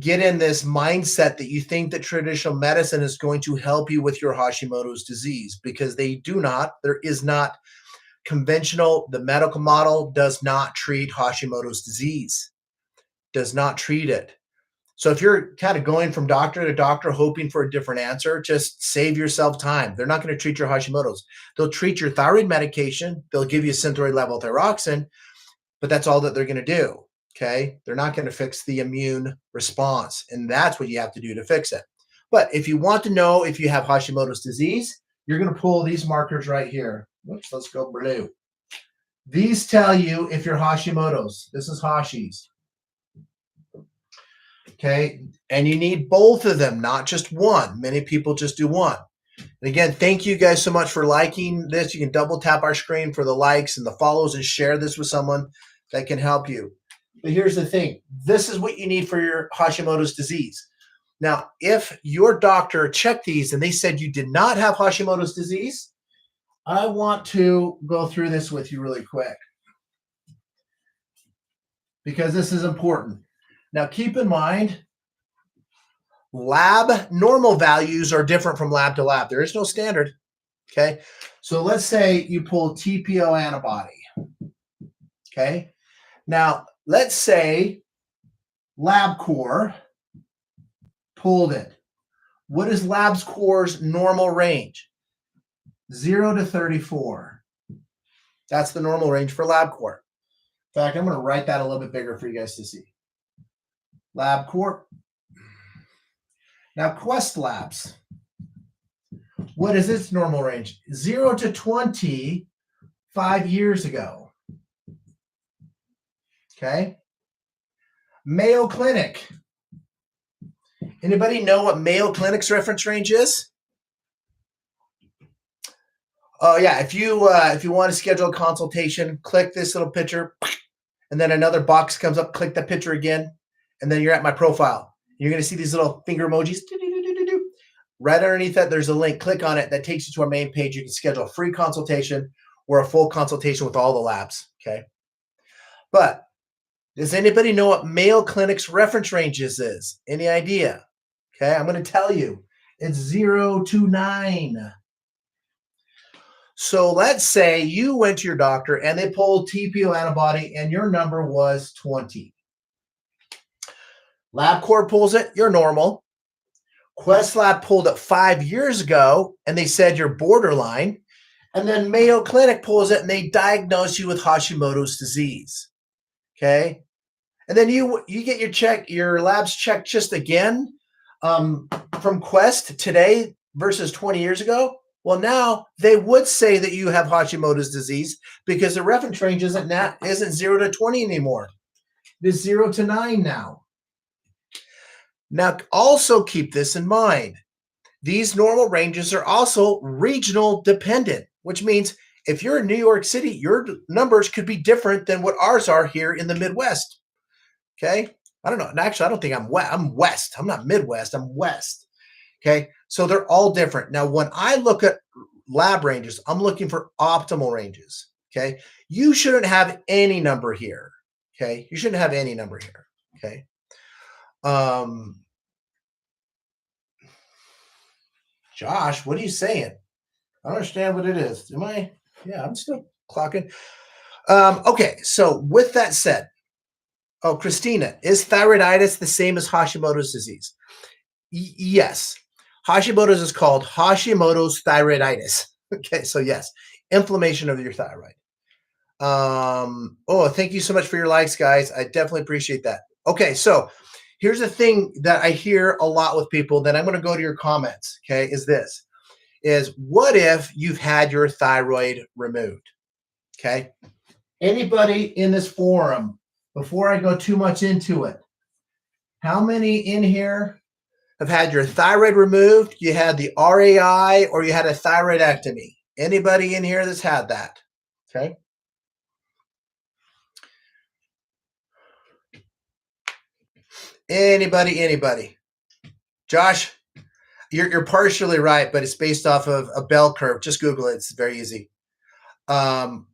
get in this mindset that you think that traditional medicine is going to help you with your Hashimoto's disease, because they do not. There is not conventional, the medical model does not treat Hashimoto's disease, does not treat it. So if you're kind of going from doctor to doctor hoping for a different answer, just save yourself time. They're not going to treat your Hashimoto's. They'll treat your thyroid medication. They'll give you synthroid levothyroxine, but that's all that they're going to do. Okay. They're not going to fix the immune response. And that's what you have to do to fix it. But if you want to know if you have Hashimoto's disease, you're going to pull these markers right here. Oops, let's go blue. These tell you if you're Hashimoto's. This is Hashi's. Okay. And you need both of them, not just one. Many people just do one. And again, thank you guys so much for liking this. You can double tap our screen for the likes and the follows and share this with someone that can help you. But here's the thing. This is what you need for your Hashimoto's disease. Now, if your doctor checked these and they said you did not have Hashimoto's disease, I want to go through this with you really quick, because this is important. Now, keep in mind, lab normal values are different from lab to lab. There is no standard. Okay. So let's say you pull TPO antibody. Okay. Now, let's say LabCorp pulled it. What is LabCorp's normal range? 0 to 34. That's the normal range for LabCorp. In fact, I'm going to write that a little bit bigger for you guys to see. LabCorp. Now, Quest Labs. What is its normal range? 0 to 20 5 years ago. Okay. Mayo Clinic. Anybody know what Mayo Clinic's reference range is? Oh yeah, if you want to schedule a consultation, click this little picture, and then another box comes up. Click that picture again, and then you're at my profile. You're going to see these little finger emojis. Right underneath that, there's a link. Click on it. That takes you to our main page. You can schedule a free consultation or a full consultation with all the labs. Okay. But does anybody know what Mayo Clinic's reference ranges is? Any idea? Okay, I'm going to tell you. It's 0 to 9. So let's say you went to your doctor and they pulled TPO antibody and your number was 20. LabCorp pulls it, you're normal. Quest Lab pulled it 5 years ago and they said you're borderline. And then Mayo Clinic pulls it and they diagnose you with Hashimoto's disease. Okay. And then you get your labs checked just again from Quest today versus 20 years ago. Well, now they would say that you have Hashimoto's disease because the reference range isn't 0 to 20 anymore. It's 0 to 9 now. Now, also keep this in mind. These normal ranges are also regional dependent, which means if you're in New York City, your numbers could be different than what ours are here in the Midwest. Okay. I don't know. And actually, I don't think I'm west. I'm west. I'm not Midwest. I'm west. Okay. So they're all different. Now, when I look at lab ranges, I'm looking for optimal ranges. Okay. You shouldn't have any number here. Okay. You shouldn't have any number here. Okay. Josh, what are you saying? I don't understand what it is. Am I? Yeah, I'm still clocking. Okay. So with that said, oh, Christina, is thyroiditis the same as Hashimoto's disease? Yes. Hashimoto's is called Hashimoto's thyroiditis. Okay, so yes, inflammation of your thyroid. Oh, thank you so much for your likes, guys. I definitely appreciate that. Okay, so here's the thing that I hear a lot with people, then I'm going to go to your comments, okay, is what if you've had your thyroid removed? Okay. Anybody in this forum, before I go too much into it, how many in here have had your thyroid removed? You had the RAI or you had a thyroidectomy? Anybody in here that's had that? Okay. Anybody? Josh, you're partially right, but it's based off of a bell curve. Just Google it. It's very easy. What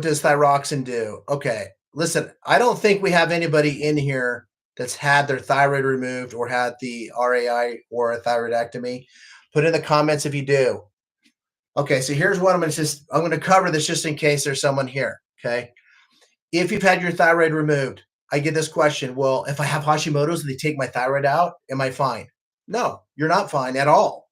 does thyroxine do? Okay. Listen, I don't think we have anybody in here that's had their thyroid removed or had the RAI or a thyroidectomy? Put in the comments if you do. Okay, so here's what I'm going to cover this just in case there's someone here. Okay. If you've had your thyroid removed, I get this question. Well, if I have Hashimoto's, they take my thyroid out, am I fine? No, you're not fine at all.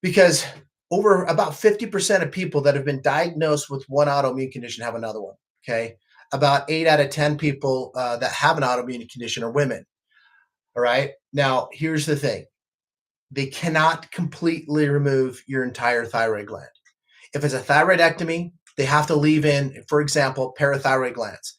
Because over about 50% of people that have been diagnosed with one autoimmune condition have another one. Okay. About 8 out of 10 people that have an autoimmune condition are women. All right. Now, here's the thing. They cannot completely remove your entire thyroid gland. If it's a thyroidectomy, they have to leave in, for example, parathyroid glands,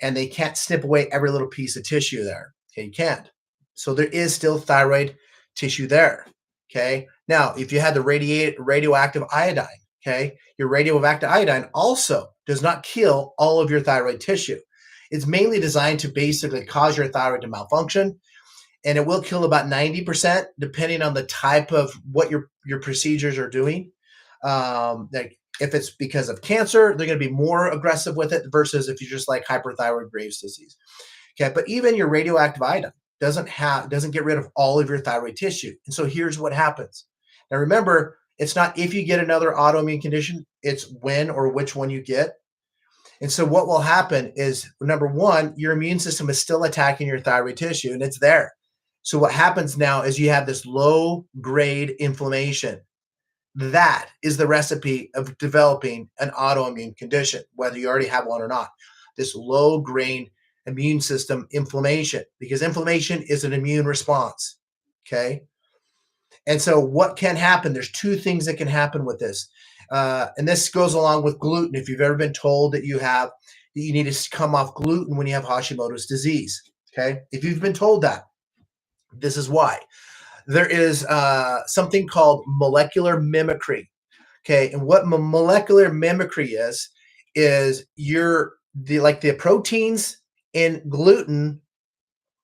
and they can't snip away every little piece of tissue there. Okay, you can't. So there is still thyroid tissue there. Okay. Now, if you had the radioactive iodine, okay, your radioactive iodine also does not kill all of your thyroid tissue. It's mainly designed to basically cause your thyroid to malfunction, and it will kill about 90% depending on the type of what your procedures are doing. Like if it's because of cancer, they're going to be more aggressive with it versus if you're just like hyperthyroid Graves' disease. Okay, but even your radioactive iodine doesn't get rid of all of your thyroid tissue. And so here's what happens. Now remember, it's not if you get another autoimmune condition, it's when or which one you get. And so what will happen is, number one, your immune system is still attacking your thyroid tissue and it's there. So what happens now is you have this low grade inflammation. That is the recipe of developing an autoimmune condition, whether you already have one or not. This low grade immune system inflammation, because inflammation is an immune response. Okay. And so what can happen? There's two things that can happen with this. And this goes along with gluten. If you've ever been told that you need to come off gluten when you have Hashimoto's disease. Okay. If you've been told that, this is why. There is something called molecular mimicry. Okay. And what molecular mimicry is the proteins in gluten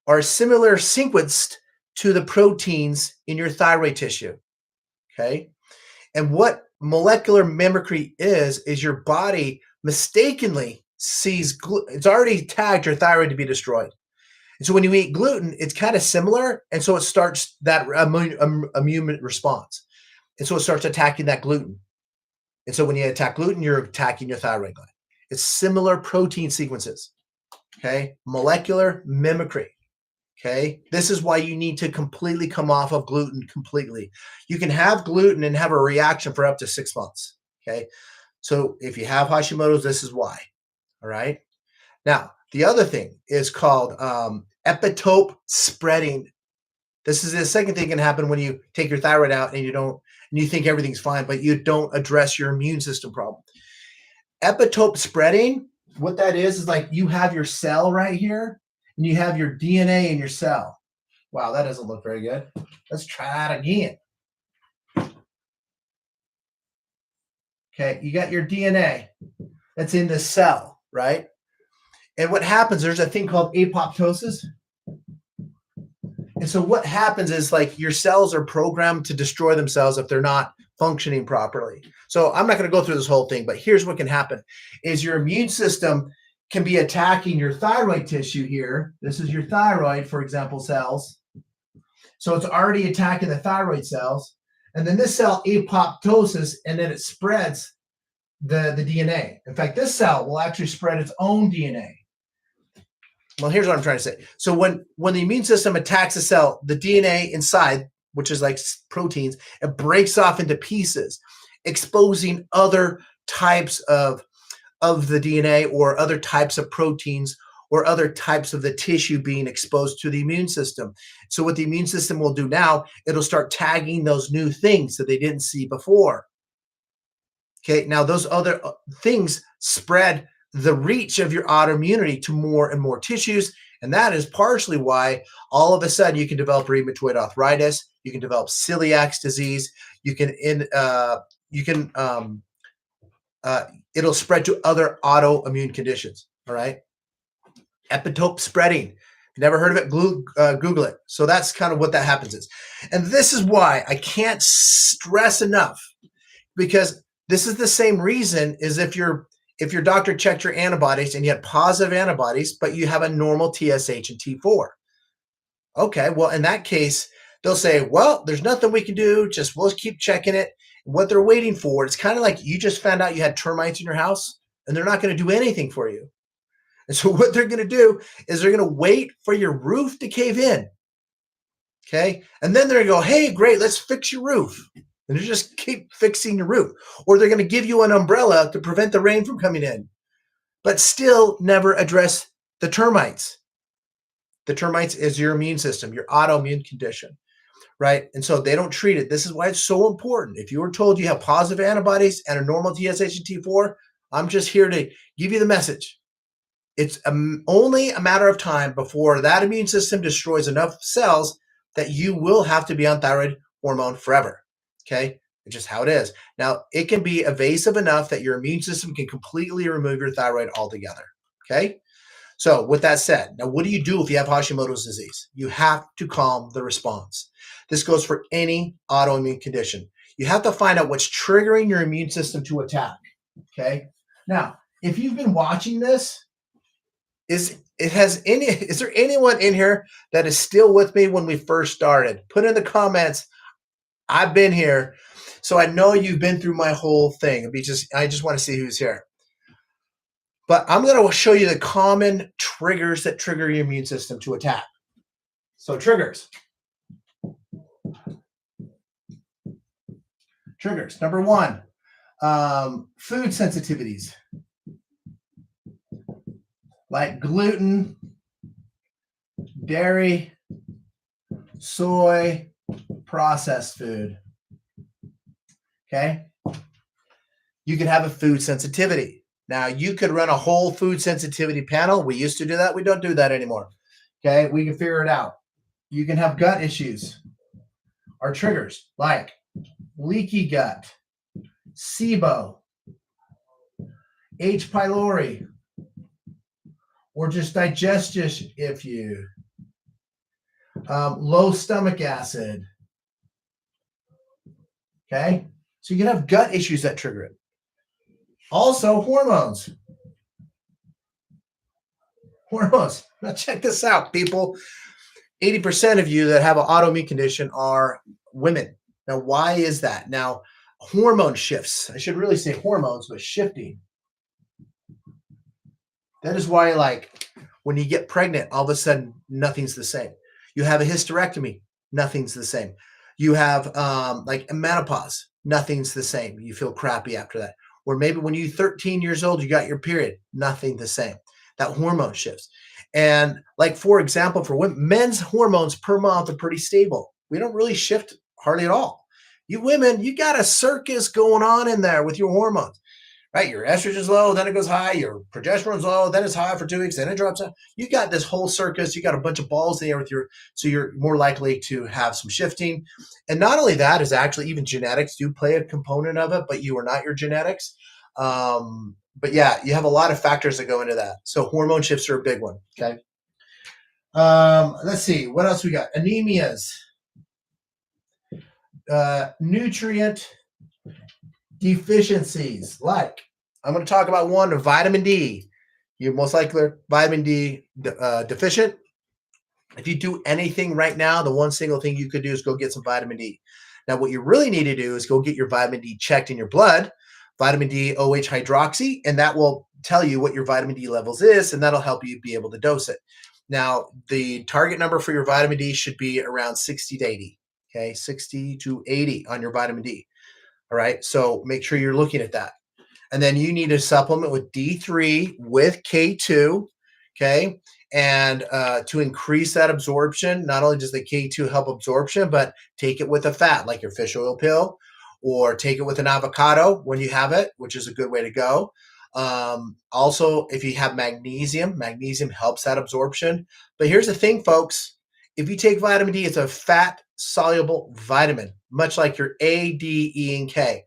are similar sequenced to the proteins in your thyroid tissue. Okay. And what molecular mimicry is your body mistakenly sees it's already tagged your thyroid to be destroyed. And so when you eat gluten, it's kind of similar. And so it starts that immune response. And so it starts attacking that gluten. And so when you attack gluten, you're attacking your thyroid gland. It's similar protein sequences. Okay. Molecular mimicry. Okay. This is why you need to completely come off of gluten completely. You can have gluten and have a reaction for up to 6 months. Okay. So if you have Hashimoto's, this is why. All right. Now, the other thing is called epitope spreading. This is the second thing can happen when you take your thyroid out and you think everything's fine, but you don't address your immune system problem. Epitope spreading, what that is like you have your cell right here and you have your DNA in your cell. Wow, that doesn't look very good. Let's try that again. Okay, you got your DNA that's in the cell, right? And what happens, there's a thing called apoptosis. And so what happens is like your cells are programmed to destroy themselves if they're not functioning properly. So I'm not going to go through this whole thing, but here's what can happen is your immune system can be attacking your thyroid tissue here. This is your thyroid, for example, cells. So it's already attacking the thyroid cells. And then this cell apoptosis, and then it spreads the DNA. In fact, this cell will actually spread its own DNA. Well, here's what I'm trying to say. So when the immune system attacks a cell, the DNA inside, which is like proteins, it breaks off into pieces, exposing other types of the DNA or other types of proteins or other types of the tissue being exposed to the immune system. So what the immune system will do now, it'll start tagging those new things that they didn't see before. Okay, now those other things spread the reach of your autoimmunity to more and more tissues. And that is partially why all of a sudden you can develop rheumatoid arthritis, you can develop celiac disease, it'll spread to other autoimmune conditions. All right. Epitope spreading. Never heard of it? Google it. So that's kind of what that happens is. And this is why I can't stress enough, because this is the same reason as if you're if your doctor checked your antibodies and you had positive antibodies, but you have a normal TSH and T4. Okay, well, in that case, they'll say, well, there's nothing we can do. Just we'll keep checking it. What they're waiting for, it's kind of like you just found out you had termites in your house and they're not going to do anything for you. And so what they're going to do is they're going to wait for your roof to cave in. Okay. And then they're going to go, hey, great, let's fix your roof. And they just keep fixing your roof. Or they're going to give you an umbrella to prevent the rain from coming in, but still never address the termites. The termites is your immune system, your autoimmune condition, right? And so they don't treat it. This is why it's so important. If you were told you have positive antibodies and a normal TSH and T4, I'm just here to give you the message. It's only a matter of time before that immune system destroys enough cells that you will have to be on thyroid hormone forever. Okay. It's just how it is. Now, it can be evasive enough that your immune system can completely remove your thyroid altogether. Okay. So with that said, now what do you do if you have Hashimoto's disease? You have to calm the response. This goes for any autoimmune condition. You have to find out what's triggering your immune system to attack. Okay. Now, if you've been watching this, is there anyone in here that is still with me when we first started? Put in the comments, I've been here. So I know you've been through my whole thing. I just want to see who's here. But I'm going to show you the common triggers that trigger your immune system to attack. So triggers. Triggers. Number one, food sensitivities. Like gluten, dairy, soy, processed food. Okay? You could have a food sensitivity. Now, you could run a whole food sensitivity panel. We used to do that. We don't do that anymore. Okay? We can figure it out. You can have gut issues or triggers like leaky gut, SIBO, H. pylori, or just digestive issue, low stomach acid. Okay? So you can have gut issues that trigger it. Also, hormones. Hormones. Now, check this out, people. 80% of you that have an autoimmune condition are women. Now, why is that? Now, hormone shifts. I should really say hormones, but shifting. That is why, like, when you get pregnant, all of a sudden, nothing's the same. You have a hysterectomy, nothing's the same. You have, like, a menopause, nothing's the same. You feel crappy after that. Or maybe when you're 13 years old, you got your period, nothing the same. That hormone shifts. And, like, for example, for women, men's hormones per month are pretty stable. We don't really shift hardly at all. You women, you got a circus going on in there with your hormones. Right, your estrogen's low, then it goes high. Your progesterone's low, then it's high for 2 weeks, then it drops out. You got this whole circus. You got a bunch of balls in the air with so you're more likely to have some shifting. And not only that, is actually even genetics do play a component of it, but you are not your genetics. But yeah, you have a lot of factors that go into that. So hormone shifts are a big one. Okay. Let's see what else we got. Anemias, nutrient deficiencies. Like, I'm going to talk about one, vitamin D. You're most likely vitamin D deficient. If you do anything right now, the one single thing you could do is go get some vitamin D. Now, what you really need to do is go get your vitamin D checked in your blood, vitamin D OH hydroxy, and that will tell you what your vitamin D levels is, and that'll help you be able to dose it. Now, the target number for your vitamin D should be around 60 to 80. Okay, 60 to 80 on your vitamin D. All right, so make sure you're looking at that. And then you need to supplement with D3 with K2, okay? And to increase that absorption, not only does the K2 help absorption, but take it with a fat like your fish oil pill, or take it with an avocado when you have it, which is a good way to go. Also, if you have magnesium, magnesium helps that absorption. But here's the thing, folks. If you take vitamin D, it's a fat-soluble vitamin, much like your A, D, E, and K.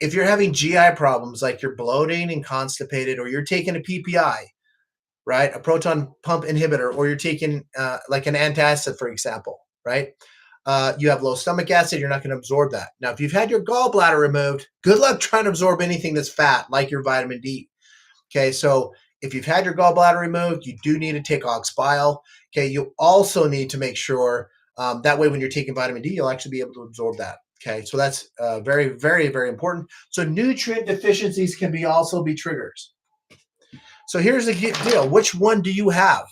If you're having GI problems, like you're bloating and constipated, or you're taking a PPI, right, a proton pump inhibitor, or you're taking like an antacid, for example, right, you have low stomach acid, you're not going to absorb that. Now, if you've had your gallbladder removed, good luck trying to absorb anything that's fat, like your vitamin D. Okay, so if you've had your gallbladder removed, you do need to take ox bile. Okay, you also need to make sure that way when you're taking vitamin D, you'll actually be able to absorb that. Okay, so that's very, very, very important. So nutrient deficiencies can be also be triggers. So here's the deal: which one do you have?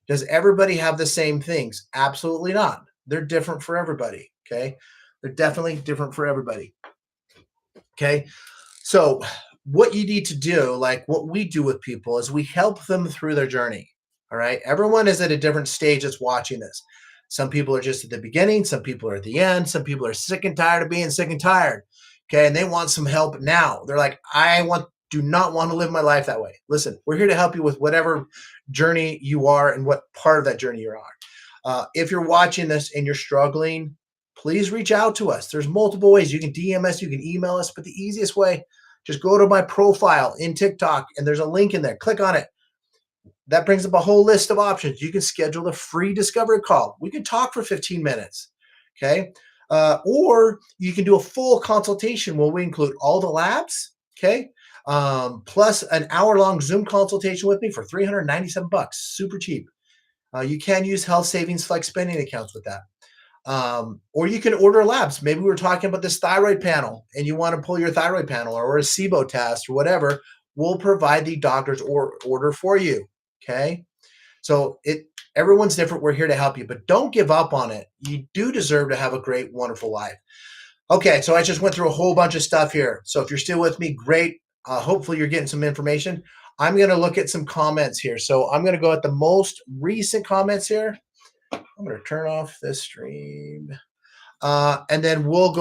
Does everybody have the same things? Absolutely not. They're different for everybody. Okay, they're definitely different for everybody. Okay, so what you need to do, like what we do with people, is we help them through their journey. All right. Everyone is at a different stage that's watching this. Some people are just at the beginning. Some people are at the end. Some people are sick and tired of being sick and tired. Okay. And they want some help now. They're like, do not want to live my life that way. Listen, we're here to help you with whatever journey you are and what part of that journey you are. If you're watching this and you're struggling, please reach out to us. There's multiple ways. You can DM us, you can email us, but the easiest way, just go to my profile in TikTok and there's a link in there. Click on it. That brings up a whole list of options. You can schedule a free discovery call. We can talk for 15 minutes. Okay. Or you can do a full consultation where we include all the labs. Okay. Plus an hour-long Zoom consultation with me for $397. Super cheap. You can use health savings flex spending accounts with that. Or you can order labs. Maybe we were talking about this thyroid panel and you want to pull your thyroid panel or a SIBO test or whatever. We'll provide the doctor's order for you. Okay. So everyone's different. We're here to help you, but don't give up on it. You do deserve to have a great, wonderful life. Okay. So I just went through a whole bunch of stuff here. So if you're still with me, great. Hopefully you're getting some information. I'm going to look at some comments here. So I'm going to go at the most recent comments here. I'm going to turn off this stream. And then we'll go